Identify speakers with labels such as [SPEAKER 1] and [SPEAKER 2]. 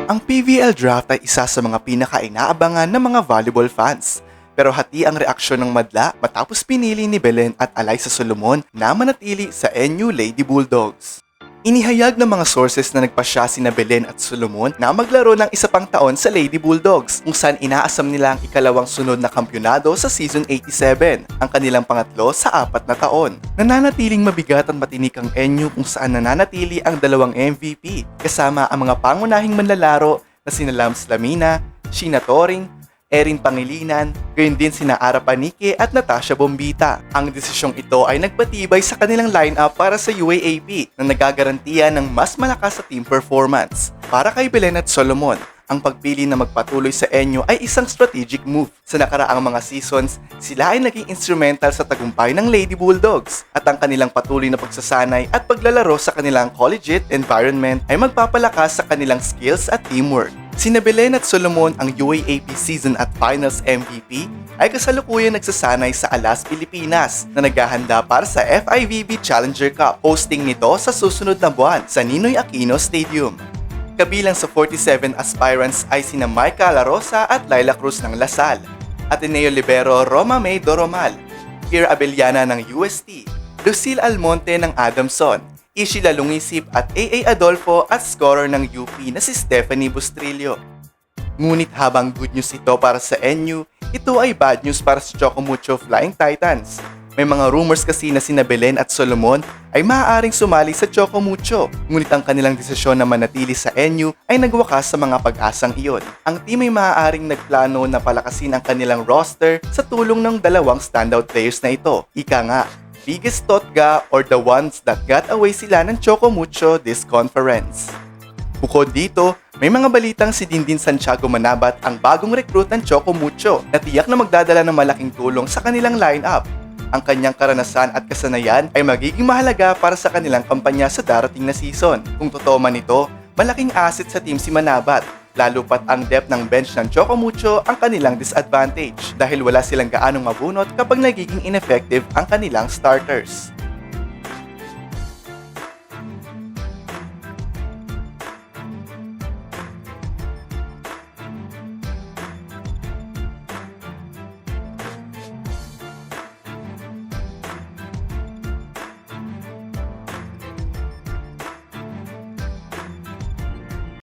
[SPEAKER 1] Ang PVL Draft ay isa sa mga pinaka-inaabangan ng mga volleyball fans. Pero hati ang reaksyon ng madla matapos pinili ni Belen at Alyssa Solomon na manatili sa NU Lady Bulldogs. Inihayag ng mga sources na nagpasya sina Belen at Solomon na maglaro ng isa pang taon sa Lady Bulldogs kung saan inaasam nila ang ikalawang sunod na kampyonado sa Season 87, ang kanilang pangatlo sa 4 na taon. Nananatiling mabigat at matinik ang NU kung saan nananatili ang dalawang MVP kasama ang mga pangunahing manlalaro na sina Lams Lamina, Sheena Toring, Erin Pangilinan, gayon din sina Ara Panique at Natasha Bombita. Ang desisyong ito ay nagpatibay sa kanilang lineup para sa UAAP na nagagarantiya ng mas malakas sa team performance. Para kay Belen at Solomon, ang pagpili na magpatuloy sa NU ay isang strategic move. Sa nakaraang mga seasons, sila ay naging instrumental sa tagumpay ng Lady Bulldogs at ang kanilang patuloy na pagsasanay at paglalaro sa kanilang collegiate environment ay magpapalakas sa kanilang skills at teamwork. Sina Belen at Solomon, ang UAAP Season at Finals MVP, ay kasalukuyang nagsasanay sa Alas, Pilipinas na naghahanda para sa FIVB Challenger Cup, hosting nito sa susunod na buwan sa Ninoy Aquino Stadium. Kabilang sa 47 aspirants ay sina Micah La Rosa at Laila Cruz ng Lasal, Ateneo Libero Roma May Doromal, Kira Abellana ng UST, Lucille Almonte ng Adamson, Ishila Lungisip at AA Adolfo at scorer ng UP na si Stephanie Bustrillo. Ngunit habang good news ito para sa NU, ito ay bad news para sa Chocomucho Flying Titans. May mga rumors kasi na sina Belen at Solomon ay maaaring sumali sa Chocomucho, ngunit ang kanilang desisyon na manatili sa NU ay nagwakas sa mga pag-asang iyon. Ang team ay maaaring nagplano na palakasin ang kanilang roster sa tulong ng dalawang standout players na ito. Ika nga, biggest Totga or the ones that got away sila ng Chocomucho this conference. Bukod dito, may mga balitang si Dindin Santiago Manabat ang bagong recruit ng Chocomucho na tiyak na magdadala ng malaking tulong sa kanilang lineup. Ang kanyang karanasan at kasanayan ay magiging mahalaga para sa kanilang kampanya sa darating na season. Kung totoo man ito, malaking asset sa team si Manabat, lalo pat ang depth ng bench ng Chocomucho ang kanilang disadvantage dahil wala silang gaanong mabunot kapag nagiging ineffective ang kanilang starters.